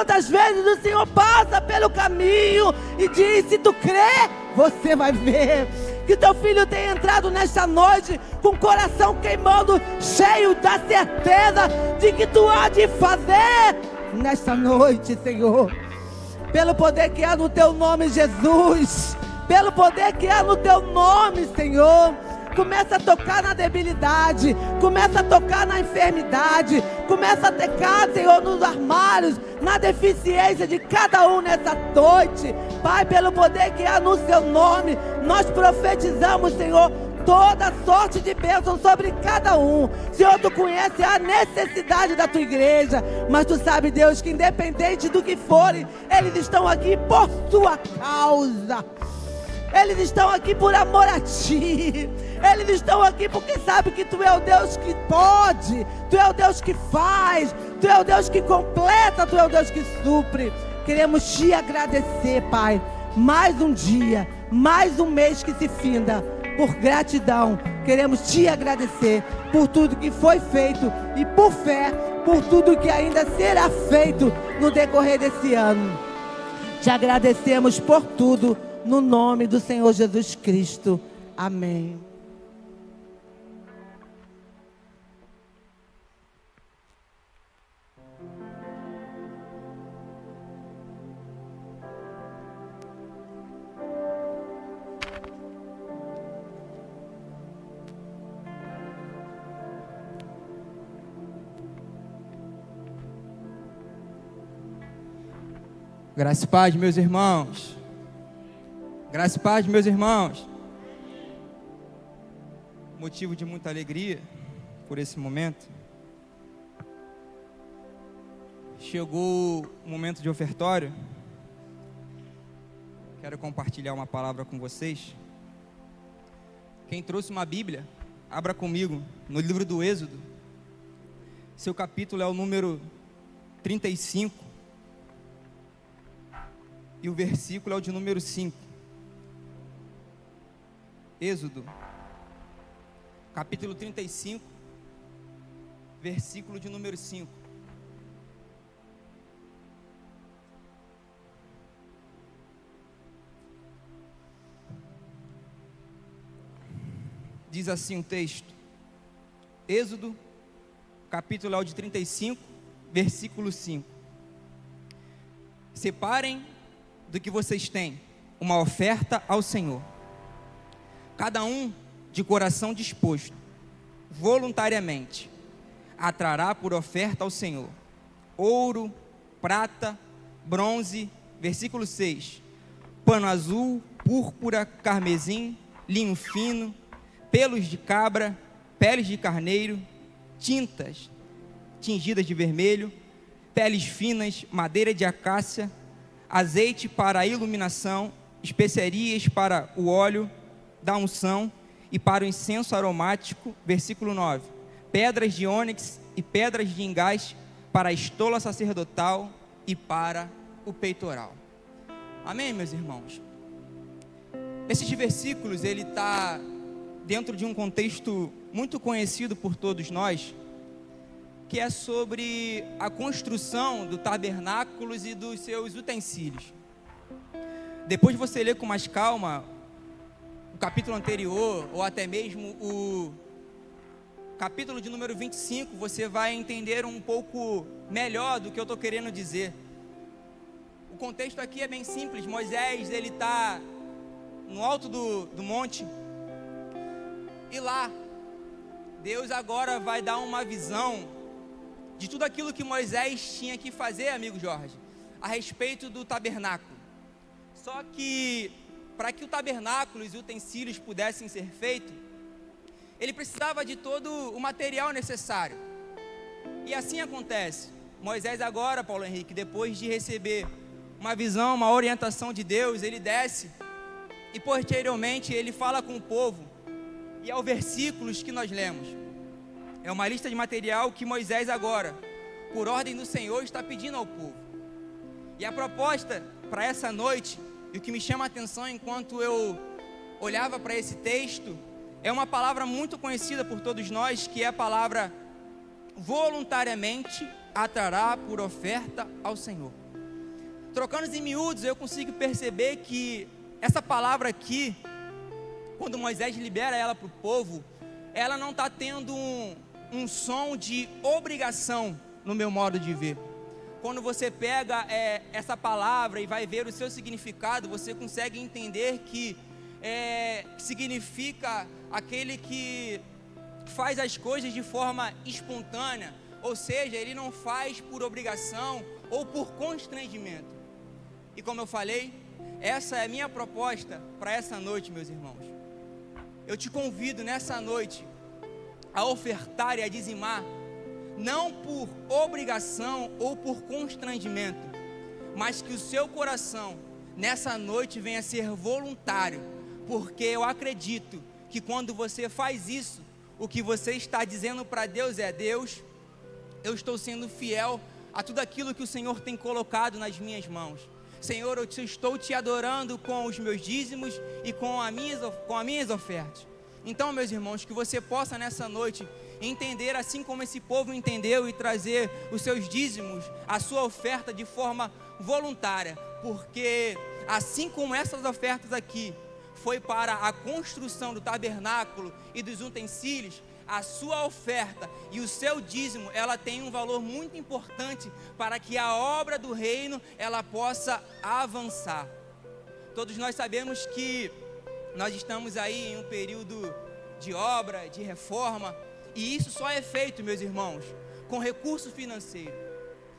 quantas vezes o Senhor passa pelo caminho e diz: se tu crê, você vai ver. Que teu filho tenha entrado nesta noite com o coração queimando, cheio da certeza de que tu há de fazer nesta noite, Senhor. Pelo poder que há no teu nome, Jesus. Pelo poder que há no teu nome, Senhor. Começa a tocar na debilidade, começa a tocar na enfermidade, começa a tocar, Senhor, nos armários, na deficiência de cada um nessa noite. Pai, pelo poder que há no seu nome, nós profetizamos, Senhor, toda sorte de bênção sobre cada um. Senhor, tu conhece a necessidade da tua igreja, mas tu sabe, Deus, que independente do que forem, eles estão aqui por tua causa. Eles estão aqui por amor a ti. Eles estão aqui porque sabem que tu é o Deus que pode, tu é o Deus que faz, tu é o Deus que completa, tu é o Deus que supre. Queremos te agradecer, Pai, mais um dia, mais um mês que se finda. Por gratidão, queremos te agradecer por tudo que foi feito e por fé, por tudo que ainda será feito no decorrer desse ano. Te agradecemos por tudo, no nome do Senhor Jesus Cristo. Amém. Graça e paz, meus irmãos. Graça e paz, meus irmãos. Motivo de muita alegria por esse momento. Chegou o momento de ofertório. Quero compartilhar uma palavra com vocês. Quem trouxe uma Bíblia, abra comigo no livro do Êxodo. Seu capítulo é o número 35. E o versículo é o de número 5. Êxodo, capítulo 35, versículo de número 5. Diz assim o texto. Êxodo, capítulo é o de 35, versículo 5. Separem do que vocês têm uma oferta ao Senhor, cada um de coração disposto, voluntariamente, atrará por oferta ao Senhor ouro, prata, bronze, versículo 6, pano azul, púrpura, carmesim, linho fino, pelos de cabra, peles de carneiro, tintas tingidas de vermelho, peles finas, madeira de acácia, azeite para a iluminação, especiarias para o óleo da unção e para o incenso aromático, versículo 9, pedras de ônix e pedras de engaste para a estola sacerdotal e para o peitoral. Amém, meus irmãos? Esses versículos, ele está dentro de um contexto muito conhecido por todos nós, que é sobre a construção do tabernáculo e dos seus utensílios. Depois de você ler com mais calma o capítulo anterior, ou até mesmo o capítulo de número 25, você vai entender um pouco melhor do que eu estou querendo dizer. O contexto aqui é bem simples. Moisés, ele está no alto do monte, e lá, Deus agora vai dar uma visão de tudo aquilo que Moisés tinha que fazer, amigo Jorge, a respeito do tabernáculo. Só que, para que o tabernáculo e os utensílios pudessem ser feitos, ele precisava de todo o material necessário. E assim acontece. Moisés agora, Paulo Henrique, depois de receber uma visão, uma orientação de Deus, ele desce e posteriormente ele fala com o povo. E é o versículos que nós lemos. É uma lista de material que Moisés agora, por ordem do Senhor, está pedindo ao povo. E a proposta para essa noite, e o que me chama a atenção enquanto eu olhava para esse texto, é uma palavra muito conhecida por todos nós, que é a palavra voluntariamente atrará por oferta ao Senhor. Trocando em miúdos, eu consigo perceber que essa palavra aqui, quando Moisés libera ela para o povo, ela não está tendo um som de obrigação no meu modo de ver. Quando você pega essa palavra e vai ver o seu significado, você consegue entender que significa aquele que faz as coisas de forma espontânea, ou seja, ele não faz por obrigação ou por constrangimento. E como eu falei, essa é a minha proposta para essa noite, meus irmãos. Eu te convido nessa noite a ofertar e a dizimar, não por obrigação ou por constrangimento, mas que o seu coração nessa noite venha a ser voluntário, porque eu acredito que quando você faz isso, o que você está dizendo para Deus é: Deus, eu estou sendo fiel a tudo aquilo que o Senhor tem colocado nas minhas mãos. Senhor, eu estou te adorando com os meus dízimos e com as minhas ofertas. Então, meus irmãos, que você possa nessa noite entender assim como esse povo entendeu e trazer os seus dízimos, a sua oferta de forma voluntária, porque assim como essas ofertas aqui foi para a construção do tabernáculo e dos utensílios, a sua oferta e o seu dízimo, ela tem um valor muito importante para que a obra do reino, ela possa avançar. Todos nós sabemos que nós estamos aí em um período de obra, de reforma, e isso só é feito, meus irmãos, com recurso financeiro.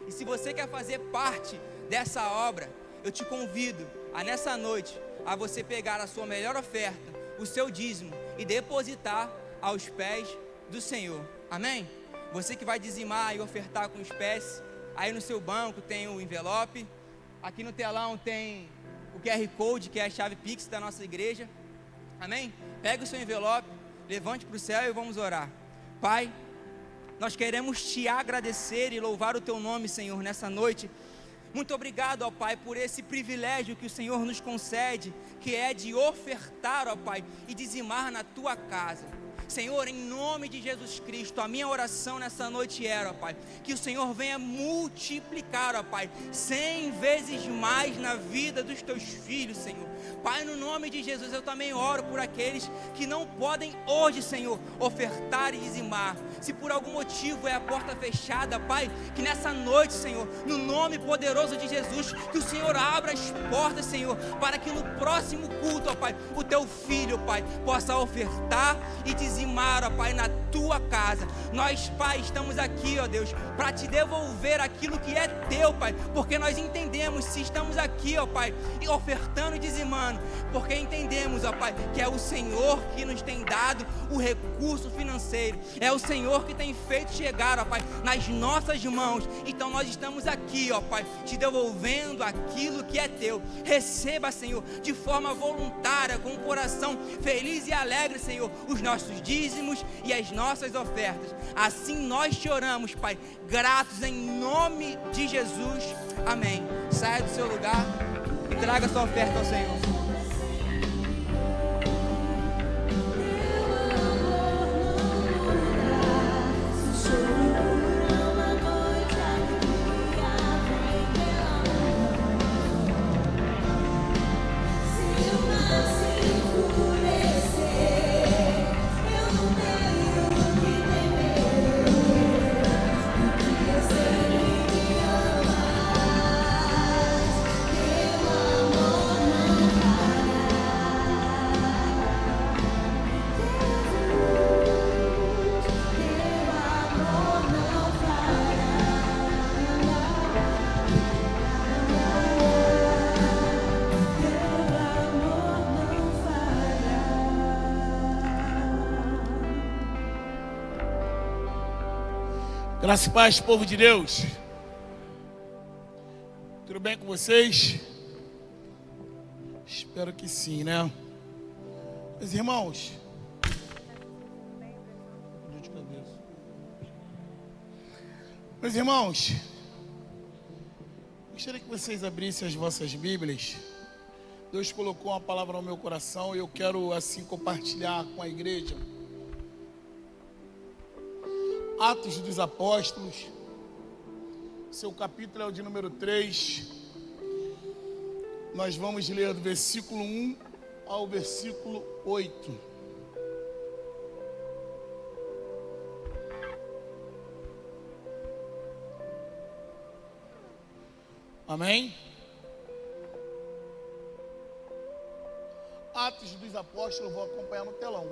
E se você quer fazer parte dessa obra, eu te convido a nessa noite, a você pegar a sua melhor oferta, o seu dízimo, e depositar aos pés do Senhor, amém? Você que vai dizimar e ofertar com espécie, aí no seu banco tem o envelope, aqui no telão tem o QR Code, que é a chave Pix da nossa igreja, amém? Pega o seu envelope, levante para o céu e vamos orar. Pai, nós queremos te agradecer e louvar o teu nome, Senhor, nessa noite. Muito obrigado, ó Pai, por esse privilégio que o Senhor nos concede, que é de ofertar, ó Pai, e dizimar na tua casa. Senhor, em nome de Jesus Cristo, a minha oração nessa noite era, ó Pai, que o Senhor venha multiplicar, ó Pai, 100 vezes mais na vida dos teus filhos, Senhor. Pai, no nome de Jesus, eu também oro por aqueles que não podem hoje, Senhor, ofertar e dizimar. Se por algum motivo é a porta fechada, Pai, que nessa noite, Senhor, no nome poderoso de Jesus, que o Senhor abra as portas, Senhor, para que no próximo culto, ó Pai, o teu filho, Pai, possa ofertar e dizimar, ó Pai, na tua casa. Nós, Pai, estamos aqui, ó Deus, para te devolver aquilo que é teu, Pai, porque nós entendemos, se estamos aqui, ó Pai, e ofertando e dizimando, porque entendemos, ó Pai, que é o Senhor que nos tem dado o recurso financeiro, é o Senhor que tem feito chegar, ó Pai, nas nossas mãos. Então nós estamos aqui, ó Pai, te devolvendo aquilo que é teu. Receba, Senhor, de forma voluntária, com o coração feliz e alegre, Senhor, os nossos dízimos e as nossas ofertas. Assim nós te oramos, Pai, gratos em nome de Jesus, amém. Saia do seu lugar e traga sua oferta ao Senhor. Graça e paz, povo de Deus. Tudo bem com vocês? Espero que sim, né? Meus irmãos, gostaria que vocês abrissem as vossas Bíblias. Deus colocou uma palavra no meu coração e eu quero assim compartilhar com a igreja. Atos dos Apóstolos, Seu capítulo é o de número 3. Nós vamos ler do versículo 1 ao versículo 8. Amém? Atos dos Apóstolos, vou acompanhar no telão.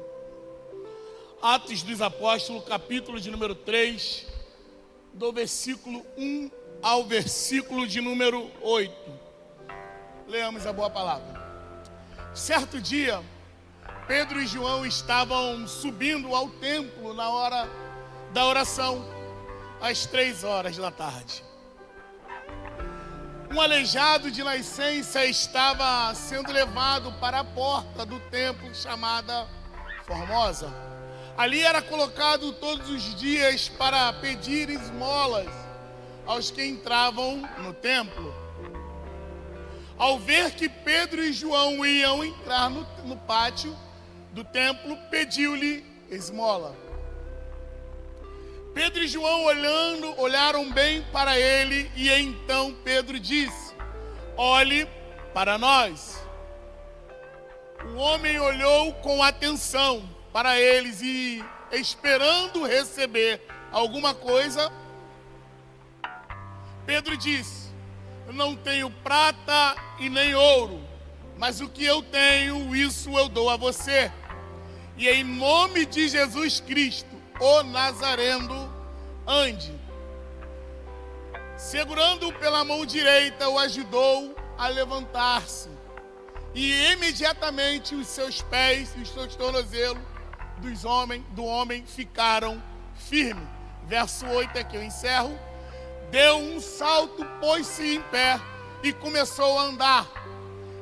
Atos dos Apóstolos, capítulo de número 3, do versículo 1 ao versículo de número 8. Leamos a boa palavra. Certo dia, Pedro e João estavam subindo ao templo na hora da oração, às 3 da tarde. Um aleijado de nascença estava sendo levado para a porta do templo chamada Formosa. Ali era colocado todos os dias para pedir esmolas aos que entravam no templo. Ao ver que Pedro e João iam entrar no pátio do templo, pediu-lhe esmola. Pedro e João olharam bem para ele e então Pedro disse: olhe para nós. O homem olhou com atenção para eles e, esperando receber alguma coisa, Pedro disse: eu não tenho prata e nem ouro, mas o que eu tenho, isso eu dou a você. E em nome de Jesus Cristo, o Nazareno, ande. Segurando-o pela mão direita, o ajudou a levantar-se. E imediatamente os seus pés e os seus tornozelos do homem ficaram firmes. Verso 8 é que eu encerro. Deu um salto, pôs-se em pé e começou a andar.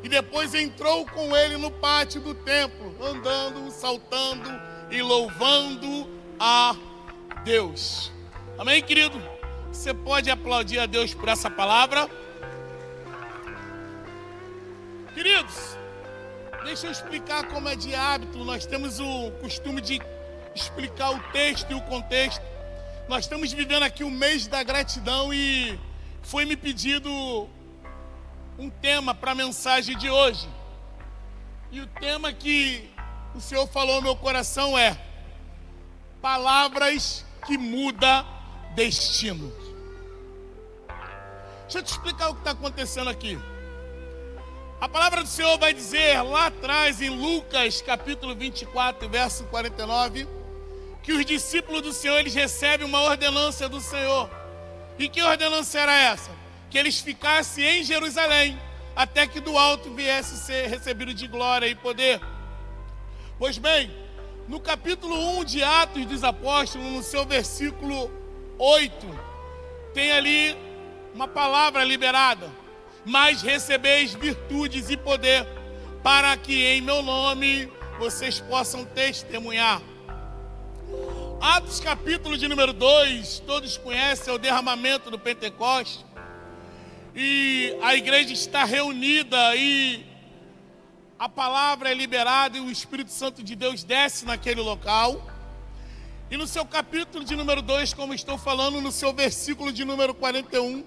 E depois entrou com ele no pátio do templo, andando, saltando e louvando a Deus. Amém, querido? Você pode aplaudir a Deus por essa palavra? Queridos, deixa eu explicar como é de hábito. Nós temos o costume de explicar o texto e o contexto. Nós estamos vivendo aqui o mês da gratidão e foi me pedido um tema para a mensagem de hoje. E o tema que o Senhor falou no meu coração é: palavras que mudam destino. Deixa eu te explicar o que está acontecendo aqui. A palavra do Senhor vai dizer lá atrás em Lucas capítulo 24, verso 49, que os discípulos do Senhor, eles recebem uma ordenança do Senhor. E que ordenança era essa? Que eles ficassem em Jerusalém, até que do alto viesse ser recebido de glória e poder. Pois bem, no capítulo 1 de Atos dos Apóstolos, no seu versículo 8, tem ali uma palavra liberada: mas recebeis virtudes e poder, para que em meu nome vocês possam testemunhar. Atos capítulo de número 2, todos conhecem, é o derramamento do Pentecostes. E a igreja está reunida e a palavra é liberada e o Espírito Santo de Deus desce naquele local. E no seu capítulo de número 2, como estou falando, no seu versículo de número 41,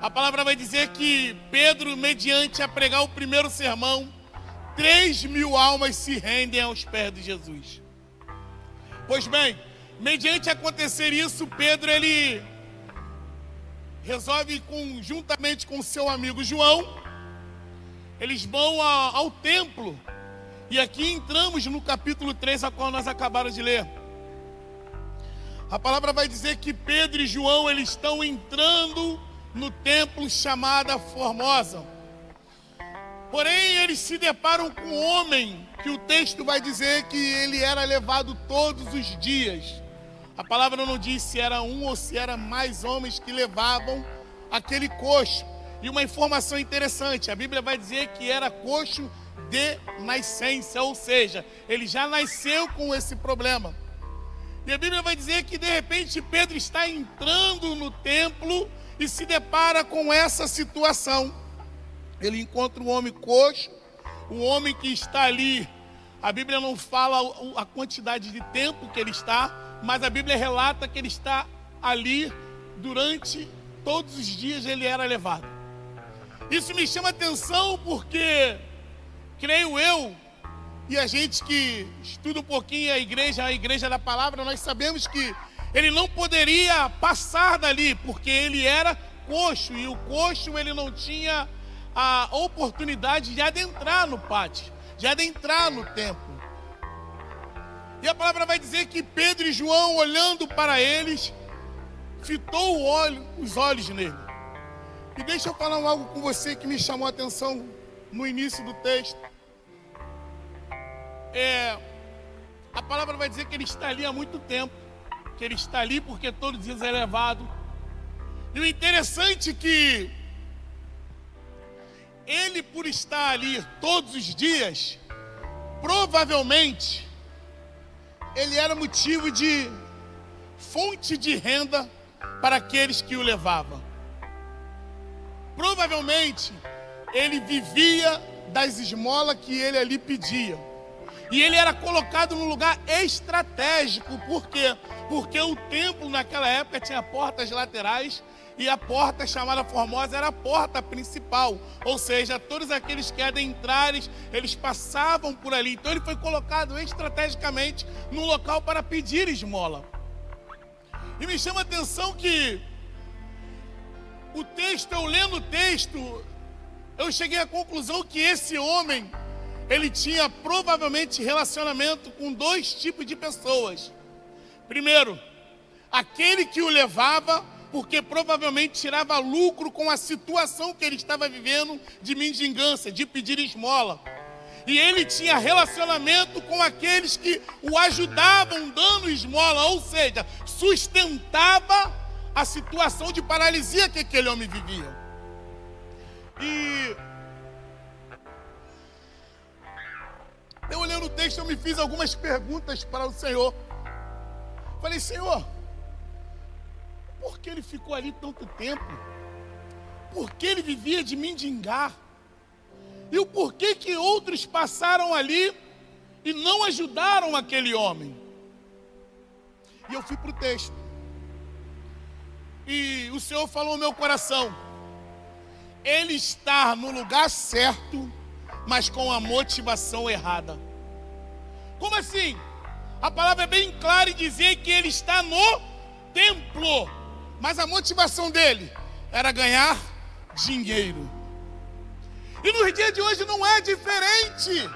a palavra vai dizer que Pedro, mediante a pregar o primeiro sermão, 3.000 almas se rendem aos pés de Jesus. Pois bem, mediante acontecer isso, Pedro, ele resolve, juntamente com seu amigo João, eles vão ao templo. E aqui entramos no capítulo 3, a qual nós acabamos de ler. A palavra vai dizer que Pedro e João, eles estão entrando no templo chamado Formosa. Porém, eles se deparam com um homem que o texto vai dizer que ele era levado todos os dias. A palavra não diz se era um ou se era mais homens que levavam aquele coxo. E uma informação interessante, a Bíblia vai dizer que era coxo de nascença, ou seja, ele já nasceu com esse problema. E a Bíblia vai dizer que de repente Pedro está entrando no templo e se depara com essa situação. Ele encontra um homem coxo, um homem que está ali. A Bíblia não fala a quantidade de tempo que ele está, mas a Bíblia relata que ele está ali durante todos os dias ele era levado. Isso me chama atenção porque, creio eu, e a gente que estuda um pouquinho a igreja da palavra, nós sabemos que ele não poderia passar dali, porque ele era coxo, e o coxo ele não tinha a oportunidade de adentrar no pátio, de adentrar no templo. E a palavra vai dizer que Pedro e João, olhando para eles, fitou os olhos nele. E deixa eu falar algo com você que me chamou a atenção no início do texto. A palavra vai dizer que ele está ali há muito tempo, que ele está ali porque todos os dias é levado. E o interessante é que ele, por estar ali todos os dias, provavelmente ele era motivo de fonte de renda para aqueles que o levavam. Provavelmente ele vivia das esmolas que ele ali pedia. E ele era colocado num lugar estratégico. Por quê? Porque o templo naquela época tinha portas laterais, e a porta chamada Formosa era a porta principal. Ou seja, todos aqueles que adentraram, eles passavam por ali. Então ele foi colocado estrategicamente num local para pedir esmola. E me chama a atenção que o texto, eu lendo o texto, eu cheguei à conclusão que esse homem, ele tinha provavelmente relacionamento com dois tipos de pessoas. Primeiro, aquele que o levava, porque provavelmente tirava lucro com a situação que ele estava vivendo de mendigância, de pedir esmola. E ele tinha relacionamento com aqueles que o ajudavam dando esmola, ou seja, sustentava a situação de paralisia que aquele homem vivia. E eu olhando o texto, eu me fiz algumas perguntas para o Senhor. Falei, Senhor, por que ele ficou ali tanto tempo? Por que ele vivia de mendigar? E o porquê que outros passaram ali e não ajudaram aquele homem? E eu fui para o texto. E o Senhor falou no meu coração: ele está no lugar certo, mas com a motivação errada. Como assim? A palavra é bem clara em dizer que ele está no templo, mas a motivação dele era ganhar dinheiro. E nos dias de hoje não é diferente.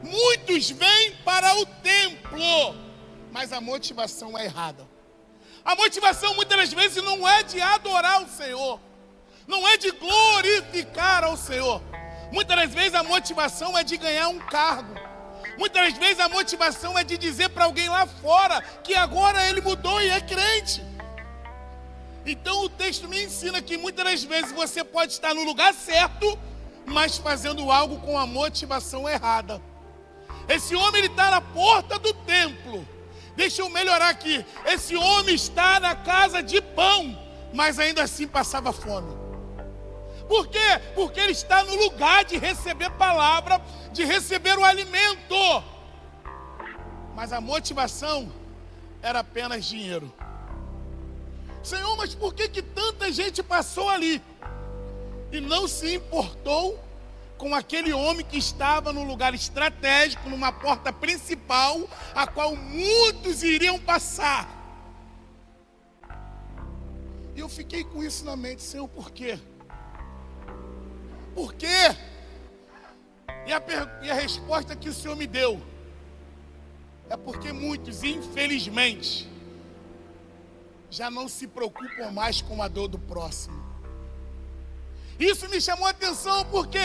Muitos vêm para o templo, mas a motivação é errada. A motivação muitas das vezes não é de adorar o Senhor, não é de glorificar ao Senhor. Muitas das vezes a motivação é de ganhar um cargo. Muitas das vezes a motivação é de dizer para alguém lá fora que agora ele mudou e é crente. Então o texto me ensina que muitas das vezes você pode estar no lugar certo, mas fazendo algo com a motivação errada. Esse homem, ele está na porta do templo. Deixa eu melhorar aqui. Esse homem está na casa de pão, mas ainda assim passava fome. Por quê? Porque ele está no lugar de receber palavra, de receber o alimento. Mas a motivação era apenas dinheiro. Senhor, mas por que tanta gente passou ali e não se importou com aquele homem que estava num lugar estratégico, numa porta principal, a qual muitos iriam passar? E eu fiquei com isso na mente, Senhor, por quê? Por quê? E a resposta que o Senhor me deu é porque muitos, infelizmente, já não se preocupam mais com a dor do próximo. Isso me chamou a atenção, por quê?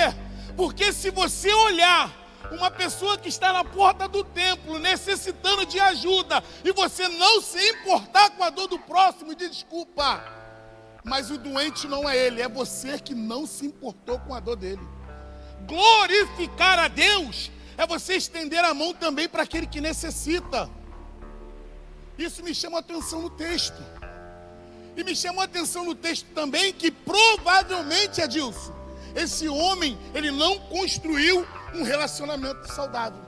Porque se você olhar uma pessoa que está na porta do templo necessitando de ajuda e você não se importar com a dor do próximo, desculpa, mas o doente não é ele, é você que não se importou com a dor dele. Glorificar a Deus é você estender a mão também para aquele que necessita. Isso me chama a atenção no texto. E me chamou a atenção no texto também que provavelmente, Adilson, esse homem, ele não construiu um relacionamento saudável.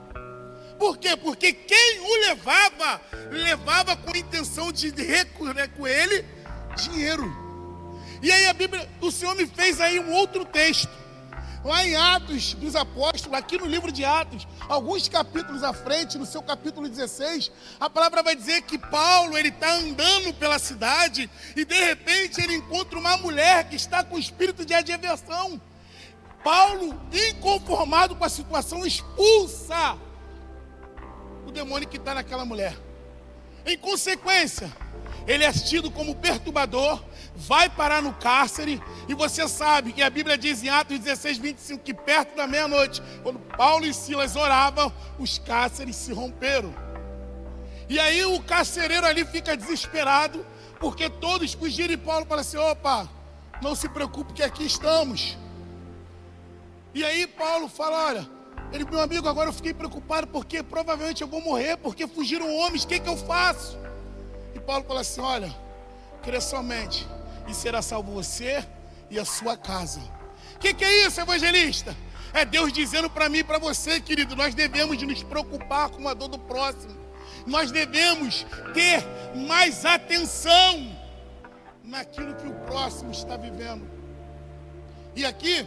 Por quê? Porque quem o levava com a intenção de recolher com ele dinheiro. E aí o Senhor me fez aí um outro texto. Lá em Atos dos Apóstolos, aqui no livro de Atos, alguns capítulos à frente, no seu capítulo 16, a palavra vai dizer que Paulo, ele está andando pela cidade e de repente ele encontra uma mulher que está com espírito de adversão. Paulo, inconformado com a situação, expulsa o demônio que está naquela mulher. Em consequência, ele é tido como perturbador, vai parar no cárcere, e você sabe que a Bíblia diz em Atos 16, 25, que perto da meia-noite, quando Paulo e Silas oravam, os cárceres se romperam. E aí o carcereiro ali fica desesperado, porque todos fugiram, e Paulo fala assim: opa, não se preocupe que aqui estamos. E aí Paulo fala: olha, meu amigo, agora eu fiquei preocupado, porque provavelmente eu vou morrer, porque fugiram homens, o que eu faço? E Paulo fala assim: olha, crê somente, e será salvo você e a sua casa. O que é isso, evangelista? É Deus dizendo para mim e para você, querido, nós devemos de nos preocupar com a dor do próximo. Nós devemos ter mais atenção naquilo que o próximo está vivendo. E aqui,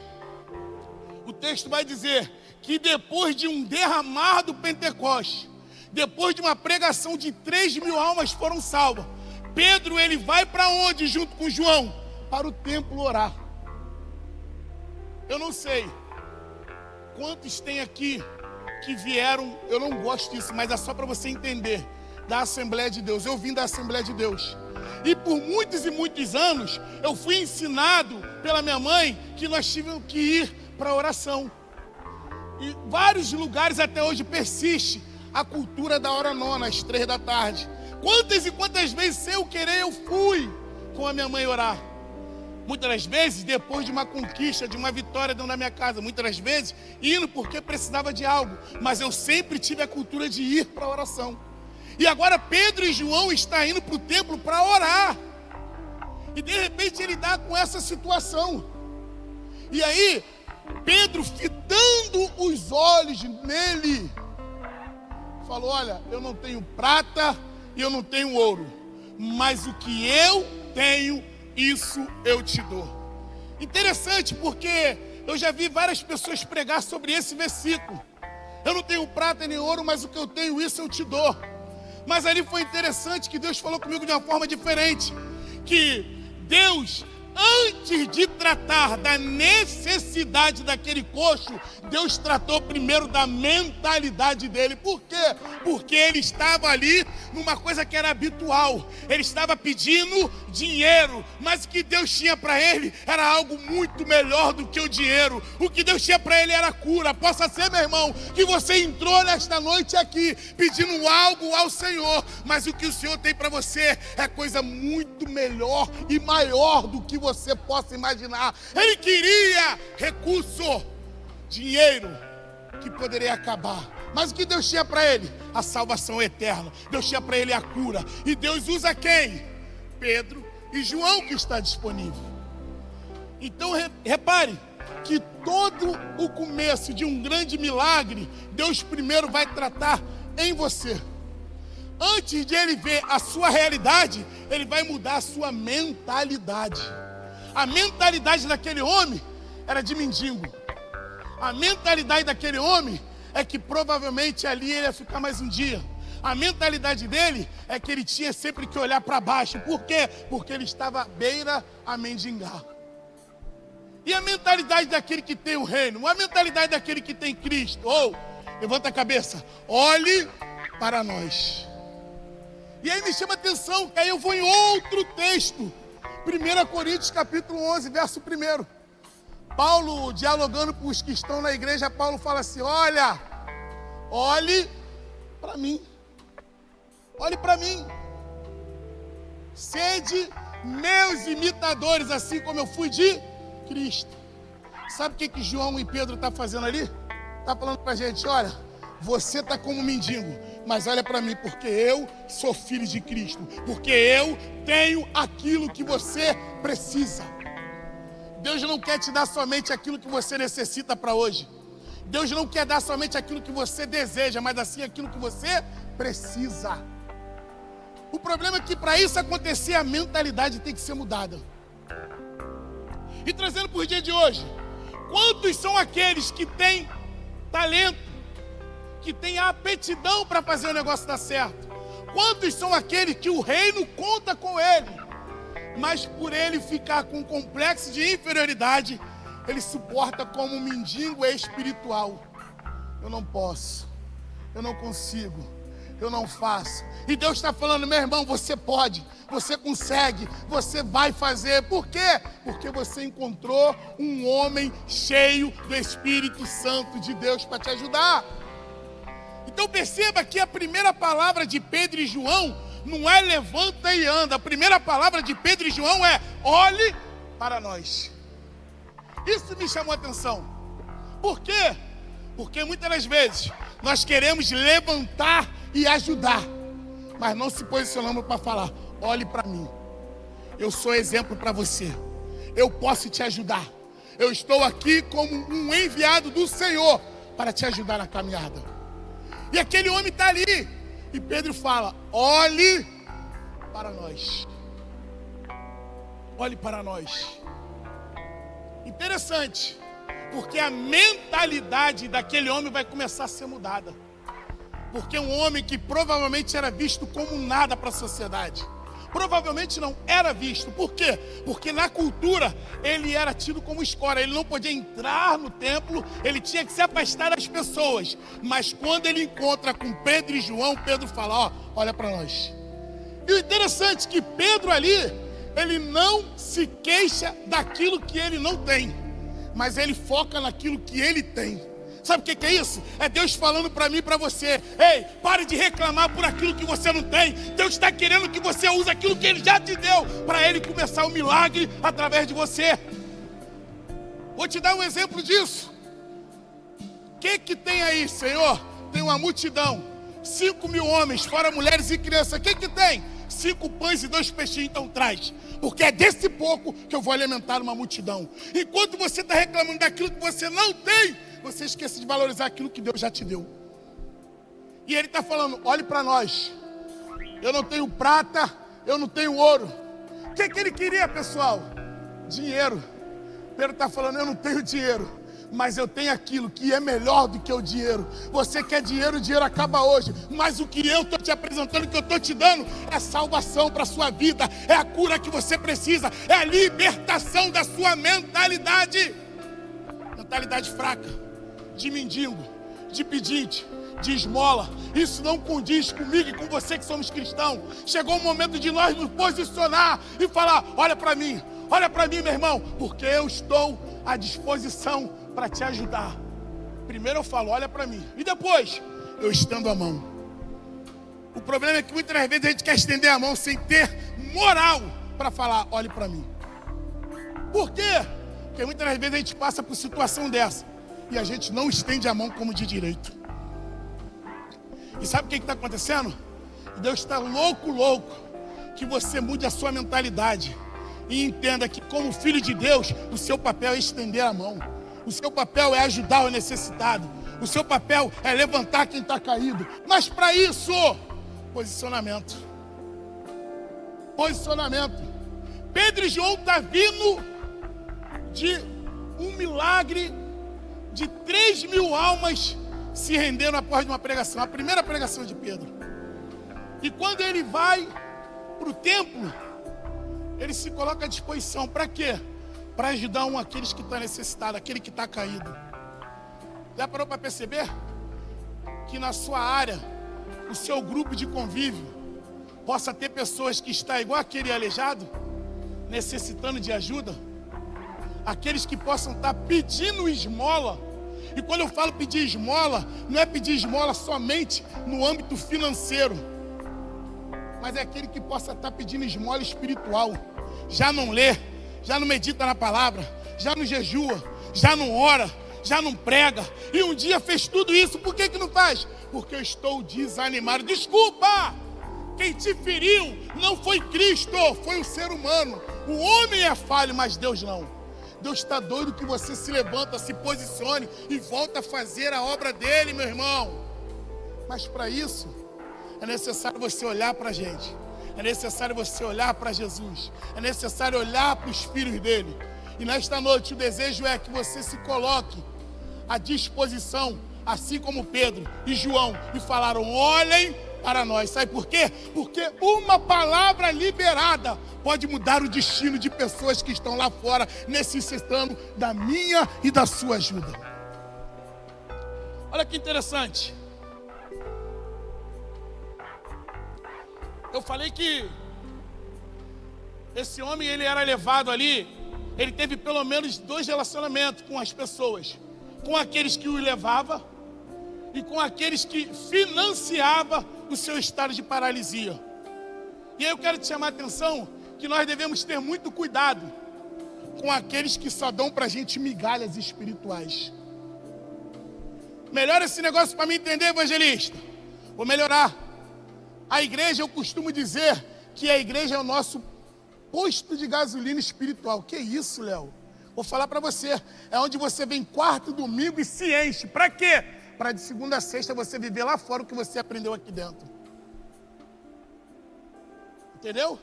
o texto vai dizer que depois de um derramar do Pentecoste, depois de uma pregação de 3.000 almas foram salvas, Pedro, ele vai para onde junto com João? Para o templo orar. Eu não sei quantos tem aqui que vieram, eu não gosto disso, mas é só para você entender, da Assembleia de Deus. Eu vim da Assembleia de Deus. E por muitos e muitos anos, eu fui ensinado pela minha mãe que nós tínhamos que ir para a oração. E vários lugares até hoje persiste a cultura da hora nona, às 3 da tarde. Quantas e quantas vezes, sem eu querer, eu fui com a minha mãe orar. Muitas das vezes, depois de uma conquista, de uma vitória dentro da minha casa. Muitas das vezes, indo porque precisava de algo. Mas eu sempre tive a cultura de ir para a oração. E agora Pedro e João estão indo para o templo para orar. E de repente ele dá com essa situação. E aí, Pedro, fitando os olhos nele, falou: olha, eu não tenho prata e eu não tenho ouro, mas o que eu tenho, isso eu te dou. Interessante, porque eu já vi várias pessoas pregar sobre esse versículo. Eu não tenho prata nem ouro, mas o que eu tenho, isso eu te dou. Mas ali foi interessante que Deus falou comigo de uma forma diferente. Que Deus, antes de tratar da necessidade daquele coxo, Deus tratou primeiro da mentalidade dele. Por quê? Porque ele estava ali numa coisa que era habitual. Ele estava pedindo dinheiro, mas o que Deus tinha para ele era algo muito melhor do que o dinheiro. O que Deus tinha para ele era cura. Possa ser, meu irmão, que você entrou nesta noite aqui pedindo algo ao Senhor, mas o que o Senhor tem para você é coisa muito melhor e maior do que você possa imaginar. Ele queria recurso, dinheiro que poderia acabar. Mas o que Deus tinha para ele? A salvação eterna. Deus tinha para ele a cura. E Deus usa quem? Pedro e João, que está disponível. Então repare que todo o começo de um grande milagre, Deus primeiro vai tratar em você. Antes de ele ver a sua realidade, ele vai mudar a sua mentalidade. A mentalidade daquele homem era de mendigo. A mentalidade daquele homem é que provavelmente ali ele ia ficar mais um dia. A mentalidade dele é que ele tinha sempre que olhar para baixo. Por quê? Porque ele estava à beira a mendigar. E a mentalidade daquele que tem o reino? A mentalidade daquele que tem Cristo? Levanta a cabeça, olhe para nós. E aí me chama a atenção, que aí eu vou em outro texto. 1 Coríntios capítulo 11, verso 1. Paulo, dialogando com os que estão na igreja, Paulo fala assim: olha, olhe para mim. Olhe para mim. Sede meus imitadores, assim como eu fui de Cristo. Sabe o que João e Pedro estão fazendo ali? Está falando para a gente: olha, você está como mendigo, mas olha para mim, porque eu sou filho de Cristo, porque eu tenho aquilo que você precisa. Deus não quer te dar somente aquilo que você necessita para hoje. Deus não quer dar somente aquilo que você deseja, mas assim aquilo que você precisa. O problema é que para isso acontecer, a mentalidade tem que ser mudada. E trazendo para o dia de hoje, quantos são aqueles que têm talento, que têm a aptidão para fazer o negócio dar certo? Quantos são aqueles que o reino conta com ele, mas por ele ficar com um complexo de inferioridade, ele se porta como um mendigo espiritual? Eu não posso, eu não consigo, eu não faço. E Deus está falando: meu irmão, você pode, você consegue, você vai fazer. Por quê? Porque você encontrou um homem cheio do Espírito Santo de Deus para te ajudar. Então perceba que a primeira palavra de Pedro e João não é levanta e anda. A primeira palavra de Pedro e João é olhe para nós. Isso me chamou a atenção. Por quê? Porque muitas das vezes nós queremos levantar e ajudar, mas não se posicionamos para falar: olhe para mim, eu sou exemplo para você, eu posso te ajudar, eu estou aqui como um enviado do Senhor para te ajudar na caminhada. E aquele homem está ali, e Pedro fala: olhe para nós, olhe para nós. Interessante, porque a mentalidade daquele homem vai começar a ser mudada. Porque um homem que provavelmente era visto como nada para a sociedade, provavelmente não era visto. Por quê? Porque na cultura ele era tido como escória. Ele não podia entrar no templo, ele tinha que se afastar das pessoas. Mas quando ele encontra com Pedro e João, Pedro fala: ó, olha para nós. E o interessante é que Pedro ali, ele não se queixa daquilo que ele não tem, mas ele foca naquilo que ele tem. Sabe o que é isso? É Deus falando para mim e para você: ei, pare de reclamar por aquilo que você não tem. Deus está querendo que você use aquilo que Ele já te deu, para Ele começar o milagre através de você. Vou te dar um exemplo disso. O que tem aí, Senhor? Tem uma multidão, 5.000 homens, fora mulheres e crianças. O que tem? 5 pães e 2 peixinhos. Então traz, porque é desse pouco que eu vou alimentar uma multidão. Enquanto você está reclamando daquilo que você não tem, você esquece de valorizar aquilo que Deus já te deu. E Ele está falando: olhe para nós. Eu não tenho prata, eu não tenho ouro. O que Ele queria, pessoal? Dinheiro. Pedro está falando: eu não tenho dinheiro, mas eu tenho aquilo que é melhor do que o dinheiro. Você quer dinheiro, o dinheiro acaba hoje. Mas o que eu estou te apresentando, o que eu estou te dando, é salvação para a sua vida. É a cura que você precisa. É a libertação da sua mentalidade. Mentalidade fraca, de mendigo, de pedinte, de esmola. Isso não condiz comigo e com você que somos cristãos. Chegou o momento de nós nos posicionar e falar: olha para mim, meu irmão, porque eu estou à disposição para te ajudar. Primeiro eu falo: olha para mim, e depois eu estendo a mão. O problema é que muitas vezes a gente quer estender a mão sem ter moral para falar: olhe para mim. Por quê? Porque muitas vezes a gente passa por situação dessa e a gente não estende a mão como de direito. E sabe o que está acontecendo? Deus está louco que você mude a sua mentalidade e entenda que, como filho de Deus, o seu papel é estender a mão. O seu papel é ajudar o necessitado. O seu papel é levantar quem está caído. Mas para isso, posicionamento. Posicionamento. Pedro e João estão vindo de um milagre de 3.000 almas se rendendo após uma pregação, a primeira pregação de Pedro. E quando ele vai para o templo, ele se coloca à disposição. Para quê? Para ajudar aqueles que estão necessitados, aquele que está caído. Já parou para perceber que na sua área, o seu grupo de convívio, possa ter pessoas que estão igual aquele aleijado, necessitando de ajuda? Aqueles que possam estar pedindo esmola. E quando eu falo pedir esmola, não é pedir esmola somente no âmbito financeiro, mas é aquele que possa estar pedindo esmola espiritual. Já não lê, já não medita na palavra, já não jejua, já não ora, já não prega. E um dia fez tudo isso, por que não faz? Porque eu estou desanimado. Desculpa! Quem te feriu não foi Cristo, foi o ser humano. O homem é falho, mas Deus não. Deus está doido que você se levanta, se posicione e volta a fazer a obra dele, meu irmão. Mas para isso, é necessário você olhar para a gente. É necessário você olhar para Jesus. É necessário olhar para os filhos dele E nesta noite o desejo é que você se coloque à disposição, assim como Pedro e João, e falaram: olhem para nós. Sabe por quê? Porque uma palavra liberada pode mudar o destino de pessoas que estão lá fora necessitando da minha e da sua ajuda. Olha que interessante. Eu falei que esse homem, ele era levado ali, ele teve pelo menos 2 relacionamentos com as pessoas, com aqueles que o levavam e com aqueles que financiavam o seu estado de paralisia. E aí eu quero te chamar a atenção que nós devemos ter muito cuidado com aqueles que só dão pra gente migalhas espirituais. Melhora esse negócio para me entender, evangelista. Vou melhorar. A igreja, eu costumo dizer que a igreja é o nosso posto de gasolina espiritual. Que isso, Léo? Vou falar para você. É onde você vem quarto, domingo e se enche. Para quê? Para de segunda a sexta você viver lá fora o que você aprendeu aqui dentro. Entendeu?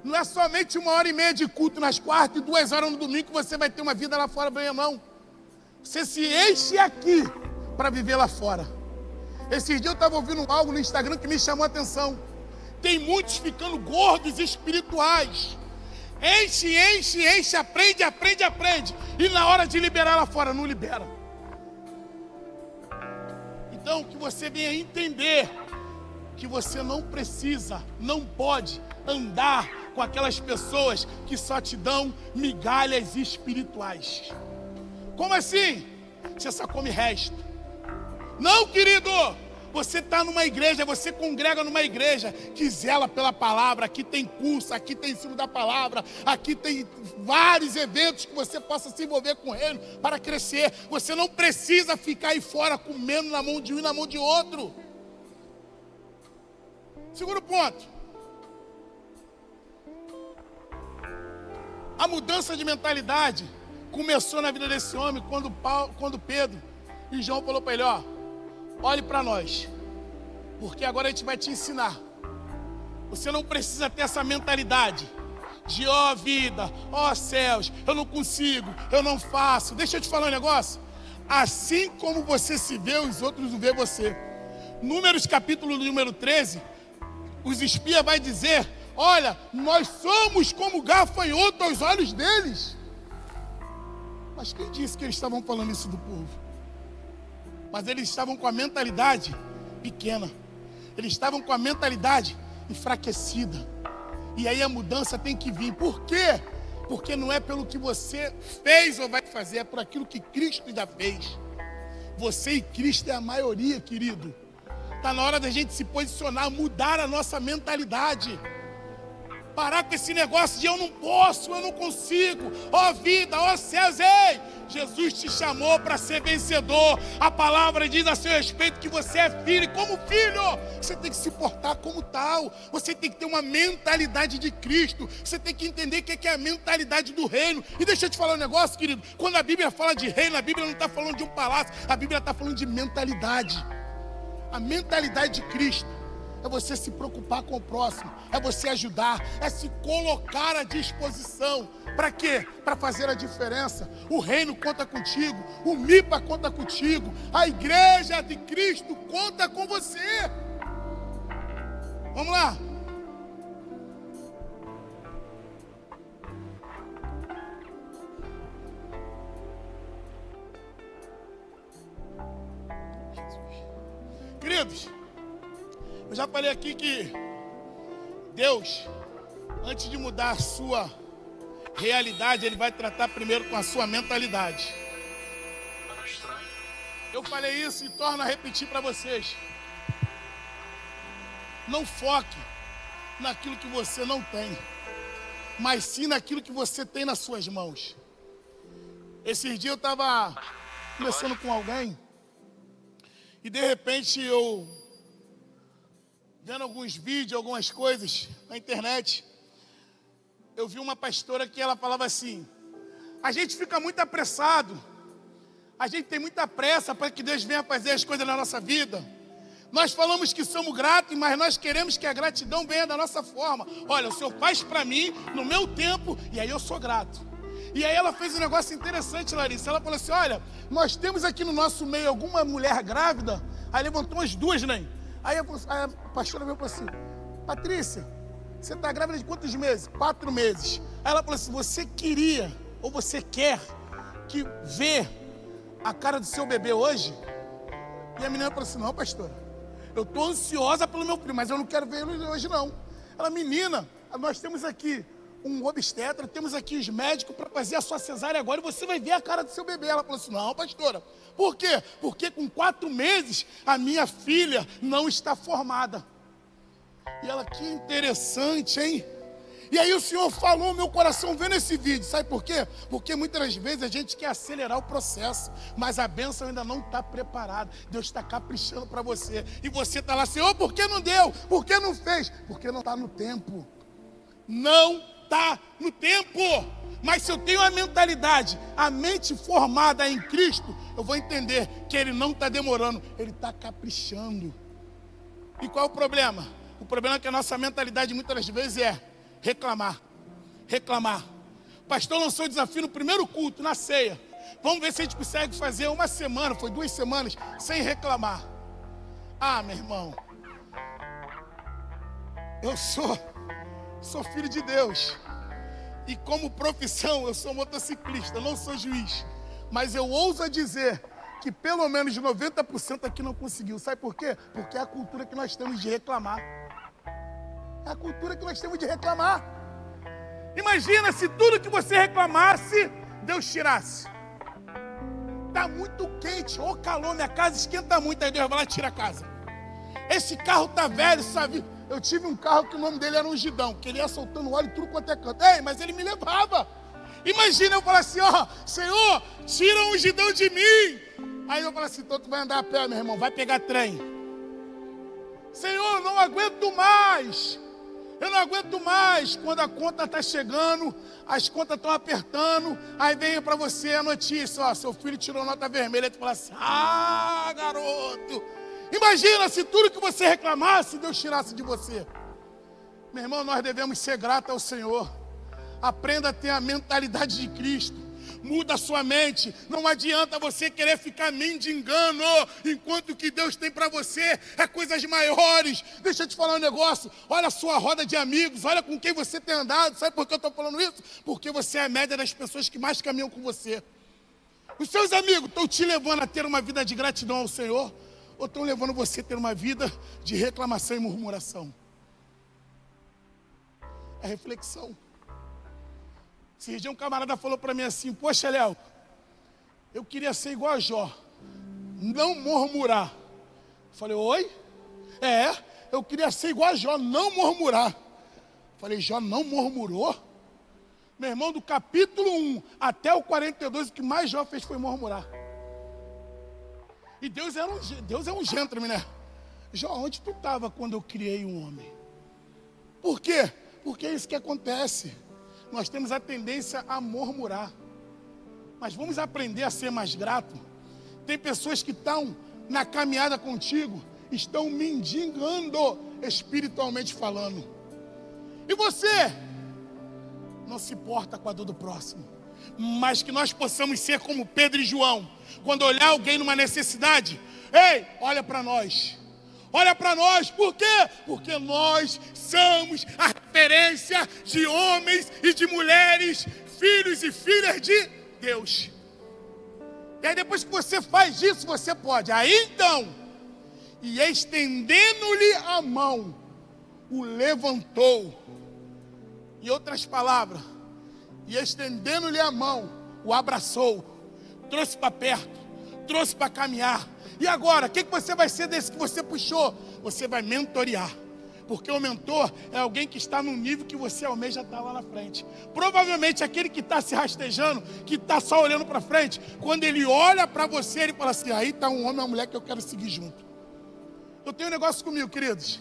Não é somente 1h30 de culto nas quartas e 2 horas no domingo que você vai ter uma vida lá fora bem, não. Você se enche aqui para viver lá fora. Esses dias eu estava ouvindo algo no Instagram que me chamou a atenção. Tem muitos ficando gordos espirituais. Enche, enche, enche, aprende, aprende, aprende. E na hora de liberar lá fora, não libera. Então, que você venha entender que você não precisa, não pode andar com aquelas pessoas que só te dão migalhas espirituais. Como assim? Você só come resto. Não, querido, você está numa igreja, você congrega numa igreja que zela pela palavra. Aqui tem curso, aqui tem ensino da palavra, aqui tem vários eventos que você possa se envolver com ele para crescer. Você não precisa ficar aí fora comendo na mão de um e na mão de outro. Segundo ponto. A mudança de mentalidade começou na vida desse homem quando Pedro e João falou para ele: ó, olhe para nós, porque agora a gente vai te ensinar. Você não precisa ter essa mentalidade de ó vida, ó céus, eu não consigo, eu não faço. Deixa eu te falar um negócio. Assim como você se vê, os outros não vê você. Números capítulo número 13, os espias vai dizer: olha, nós somos como gafanhoto aos olhos deles. Mas quem disse que eles estavam falando isso do povo? Mas eles estavam com a mentalidade pequena. Eles estavam com a mentalidade enfraquecida. E aí a mudança tem que vir. Por quê? Porque não é pelo que você fez ou vai fazer, é por aquilo que Cristo já fez. Você e Cristo é a maioria, querido. Está na hora da gente se posicionar, mudar a nossa mentalidade. Parar com esse negócio de eu não posso, eu não consigo. Ó vida, ó céus, ei! Jesus te chamou para ser vencedor. A palavra diz a seu respeito que você é filho. E como filho, você tem que se portar como tal. Você tem que ter uma mentalidade de Cristo. Você tem que entender o que é a mentalidade do reino. E deixa eu te falar um negócio, querido. Quando a Bíblia fala de reino, a Bíblia não está falando de um palácio. A Bíblia está falando de mentalidade. A mentalidade de Cristo é você se preocupar com o próximo, é você ajudar, é se colocar à disposição. Para quê? Para fazer a diferença. O reino conta contigo, o MIPA conta contigo, a igreja de Cristo conta com você. Vamos lá. Queridos, eu já falei aqui que Deus, antes de mudar a sua realidade, Ele vai tratar primeiro com a sua mentalidade. Eu falei isso e torno a repetir para vocês. Não foque naquilo que você não tem, mas sim naquilo que você tem nas suas mãos. Esses dias eu estava conversando com alguém e de repente eu, vendo alguns vídeos, algumas coisas na internet, eu vi uma pastora que ela falava assim: a gente fica muito apressado, a gente tem muita pressa para que Deus venha fazer as coisas na nossa vida. Nós falamos que somos gratos, mas nós queremos que a gratidão venha da nossa forma. Olha, o Senhor faz para mim no meu tempo e aí eu sou grato. E aí ela fez um negócio interessante, Larissa. Ela falou assim, olha, nós temos aqui no nosso meio alguma mulher grávida. Aí levantou umas duas, né? Aí a pastora veio e falou assim, Patrícia, você está grávida de quantos meses? 4 meses. Aí ela falou assim, você queria ou você quer que ver a cara do seu bebê hoje? E a menina falou assim, não, pastora, eu estou ansiosa pelo meu filho, mas eu não quero ver ele hoje não. Ela, menina, nós temos aqui um obstetra, temos aqui os médicos para fazer a sua cesárea agora e você vai ver a cara do seu bebê. Ela falou assim, não, pastora, por quê? Porque com 4 meses a minha filha não está formada. E ela, que interessante, hein? E aí o Senhor falou no meu coração vendo esse vídeo, sabe por quê? Porque muitas das vezes a gente quer acelerar o processo, mas a bênção ainda não está preparada. Deus está caprichando para você. E você está lá, Senhor, por que não deu? Por que não fez? Porque não está no tempo. Não está no tempo. Mas se eu tenho a mentalidade, a mente formada em Cristo, eu vou entender que Ele não está demorando, Ele está caprichando. E qual é o problema? O problema é que a nossa mentalidade muitas das vezes é reclamar. Reclamar. O pastor lançou o desafio no primeiro culto, na ceia. Vamos ver se a gente consegue fazer uma semana, foi 2 semanas, sem reclamar. Ah, meu irmão, eu sou filho de Deus. E como profissão, eu sou motociclista, não sou juiz. Mas eu ouso dizer que pelo menos 90% aqui não conseguiu. Sabe por quê? Porque é a cultura que nós temos de reclamar. É a cultura que nós temos de reclamar. Imagina se tudo que você reclamasse, Deus tirasse. Está muito quente, ou calor, minha casa esquenta muito, aí Deus vai lá e tira a casa. Esse carro está velho, sabe? Eu tive um carro que o nome dele era Ungidão, que ele ia soltando óleo tudo quanto é canto. Ei, mas ele me levava. Imagina eu falar assim, ó, Senhor, tira o Ungidão de mim. Aí eu falo assim, então tu vai andar a pé, meu irmão, vai pegar trem. Senhor, não aguento mais. Eu não aguento mais. Quando a conta está chegando, as contas estão apertando, aí vem para você a notícia, ó, seu filho tirou nota vermelha, e tu fala assim, ah, garoto. Imagina se tudo que você reclamasse, Deus tirasse de você. Meu irmão, nós devemos ser gratos ao Senhor. Aprenda a ter a mentalidade de Cristo. Muda a sua mente. Não adianta você querer ficar mendigando, enquanto o que Deus tem para você é coisas maiores. Deixa eu te falar um negócio. Olha a sua roda de amigos, olha com quem você tem andado. Sabe por que eu estou falando isso? Porque você é a média das pessoas que mais caminham com você. Os seus amigos estão te levando a ter uma vida de gratidão ao Senhor, ou estão levando você a ter uma vida de reclamação e murmuração? É reflexão. Esse dia um camarada falou para mim assim, poxa, Léo, eu queria ser igual a Jó, não murmurar. Falei, oi? Eu queria ser igual a Jó, não murmurar. Falei, Jó não murmurou? Meu irmão, do capítulo 1 até o 42, o que mais Jó fez foi murmurar. E Deus é um gentleman, né? Jó, onde tu estava quando eu criei um homem? Por quê? Porque é isso que acontece. Nós temos a tendência a murmurar. Mas vamos aprender a ser mais grato. Tem pessoas que estão na caminhada contigo, estão mendigando espiritualmente falando. E você não se importa com a dor do próximo. Mas que nós possamos ser como Pedro e João. Quando olhar alguém numa necessidade, ei, olha para nós. Olha para nós, por quê? Porque nós somos a referência de homens e de mulheres, filhos e filhas de Deus. E aí depois que você faz isso, você pode. Aí então, e estendendo-lhe a mão, o levantou. Em outras palavras, e estendendo-lhe a mão, o abraçou, trouxe para perto, trouxe para caminhar. E agora, o que você vai ser desse que você puxou? Você vai mentorear. Porque o mentor é alguém que está no nível que você almeja estar lá na frente. Provavelmente aquele que está se rastejando, que está só olhando para frente, quando ele olha para você, ele fala assim, aí está um homem ou uma mulher que eu quero seguir junto. Eu tenho um negócio comigo, queridos.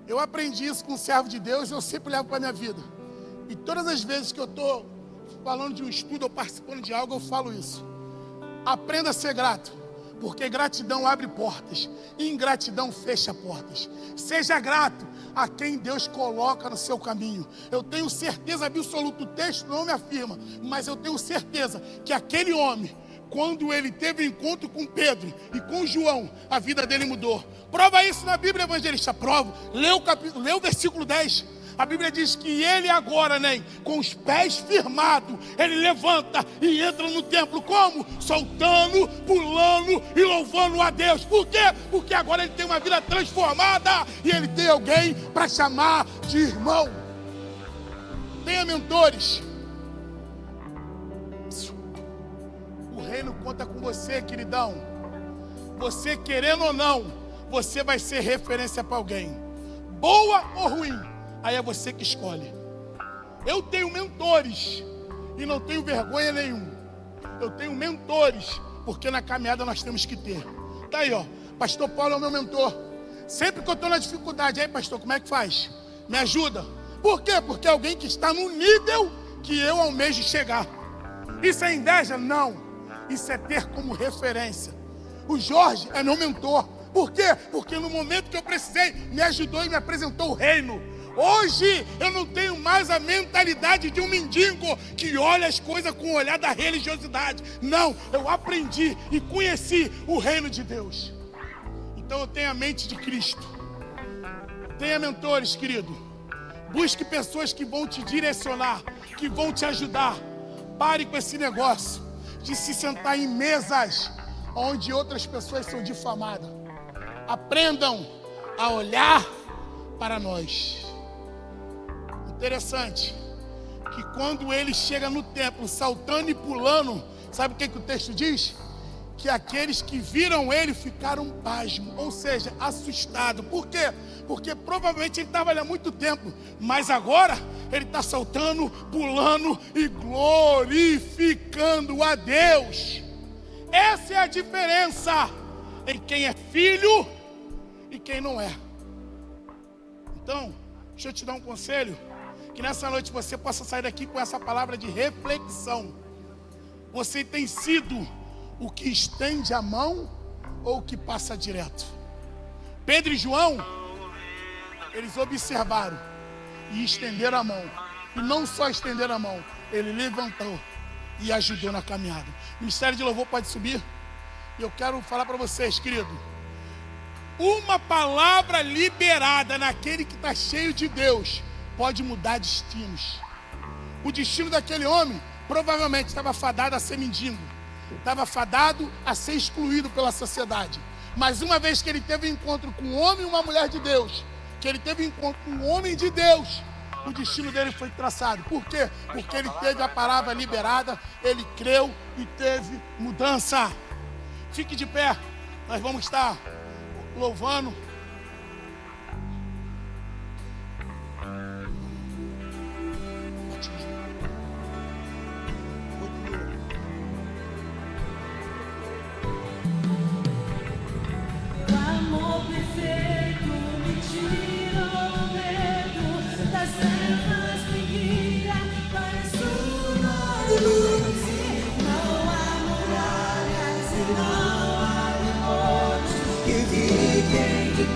Eu aprendi isso com um servo de Deus e eu sempre levo para a minha vida. E todas as vezes que eu estou falando de um estudo ou participando de algo, eu falo isso. Aprenda a ser grato. Porque gratidão abre portas, ingratidão fecha portas. Seja grato a quem Deus coloca no seu caminho. Eu tenho certeza absoluta, o texto não me afirma, mas eu tenho certeza que aquele homem, quando ele teve encontro com Pedro e com João, a vida dele mudou. Prova isso na Bíblia, evangelista, prova. Lê o versículo 10. A Bíblia diz que ele agora, né, com os pés firmados, ele levanta e entra no templo. Como? Soltando, pulando e louvando a Deus. Por quê? Porque agora ele tem uma vida transformada e ele tem alguém para chamar de irmão. Tenha mentores. O reino conta com você, queridão. Você querendo ou não, você vai ser referência para alguém. Boa ou ruim? Aí é você que escolhe. Eu tenho mentores e não tenho vergonha nenhuma. Eu tenho mentores, porque na caminhada nós temos que ter. Tá aí, ó. Pastor Paulo é o meu mentor. Sempre que eu estou na dificuldade, aí, pastor, como é que faz? Me ajuda. Por quê? Porque é alguém que está no nível que eu almejo chegar. Isso é inveja? Não. Isso é ter como referência. O Jorge é meu mentor. Por quê? Porque no momento que eu precisei, me ajudou e me apresentou o reino. Hoje eu não tenho mais a mentalidade de um mendigo que olha as coisas com o olhar da religiosidade. Não, eu aprendi e conheci o reino de Deus. Então eu tenho a mente de Cristo. Tenha mentores, querido. Busque pessoas que vão te direcionar, que vão te ajudar. Pare com esse negócio de se sentar em mesas onde outras pessoas são difamadas. Aprendam a olhar para nós. Interessante que quando ele chega no templo saltando e pulando, sabe o que o texto diz? Que aqueles que viram ele ficaram pasmos, ou seja, assustados. Por quê? Porque provavelmente ele estava ali há muito tempo, mas agora ele está saltando, pulando e glorificando a Deus. Essa é a diferença em quem é filho e quem não é. Então, deixa eu te dar um conselho. Que nessa noite você possa sair daqui com essa palavra de reflexão. Você tem sido o que estende a mão ou o que passa direto? Pedro e João, eles observaram e estenderam a mão. E não só estenderam a mão, ele levantou e ajudou na caminhada. O Ministério de Louvor pode subir. E eu quero falar para vocês, querido. Uma palavra liberada naquele que está cheio de Deus pode mudar destinos. O destino daquele homem provavelmente estava fadado a ser mendigo, estava fadado a ser excluído pela sociedade. Mas uma vez que ele teve encontro com um homem e uma mulher de Deus, que ele teve encontro com um homem de Deus, o destino dele foi traçado. Por quê? Porque ele teve a palavra liberada, ele creu e teve mudança. Fique de pé, nós vamos estar louvando.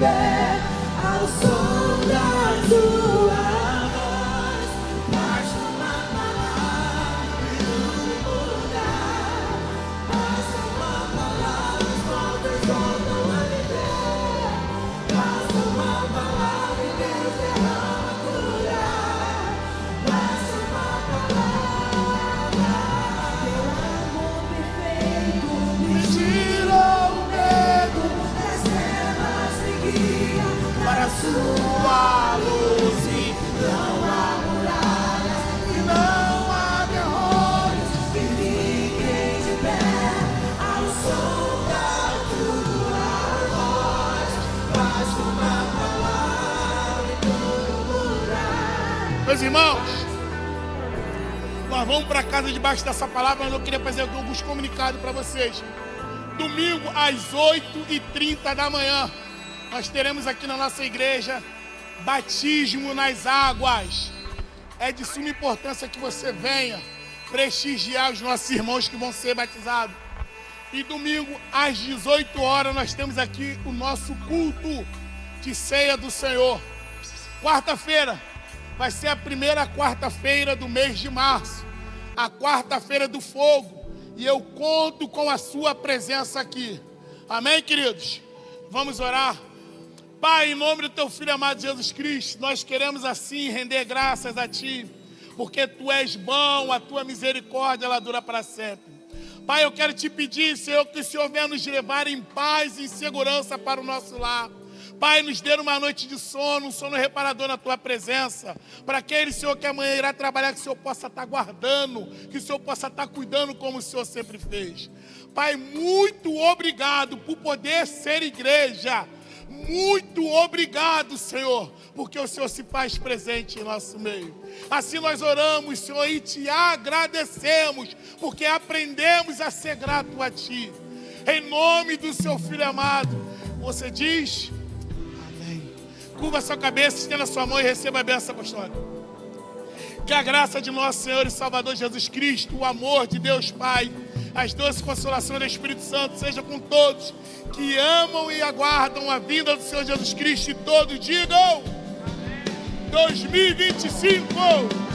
Ao som da tua voz, basta uma palavra e tudo mudar. Basta uma palavra, os mortos voltam a viver. Basta uma palavra e Deus derrama curar. Basta uma palavra, teu amor perfeito me tirou o medo das trevas, me guia para a sua luz. E não há muralhas e não há terrores que fiquem de pé ao som da tua voz. Basta uma palavra e tudo mudar. Meus irmãos, nós vamos para casa debaixo dessa palavra, mas eu queria fazer alguns comunicados para vocês. Domingo às 8h30 da manhã, nós teremos aqui na nossa igreja batismo nas águas. É de suma importância que você venha prestigiar os nossos irmãos que vão ser batizados. e domingo, às 18 horas, nós temos aqui o nosso culto de ceia do Senhor. Quarta-feira vai ser a primeira quarta-feira do mês de março, a quarta-feira do fogo, e eu conto com a sua presença aqui. Amém, queridos? Vamos orar. Pai, em nome do teu Filho amado Jesus Cristo, nós queremos assim render graças a Ti, porque Tu és bom, a Tua misericórdia ela dura para sempre. Pai, eu quero Te pedir, Senhor, que o Senhor venha nos levar em paz e em segurança para o nosso lar. Pai, nos dê uma noite de sono, um sono reparador na Tua presença. Para aquele, Senhor, que amanhã irá trabalhar, que o Senhor possa estar guardando, que o Senhor possa estar cuidando como o Senhor sempre fez. Pai, muito obrigado por poder ser igreja. Muito obrigado, Senhor, porque o Senhor se faz presente em nosso meio. Assim nós oramos, Senhor, e Te agradecemos, porque aprendemos a ser grato a Ti. Em nome do Seu Filho amado, você diz... Curva a sua cabeça, estenda a sua mão e receba a bênção apostólica. Que a graça de nosso Senhor e Salvador Jesus Cristo, o amor de Deus Pai, as doces consolações do Espírito Santo, seja com todos que amam e aguardam a vinda do Senhor Jesus Cristo. E todos digam: 2025!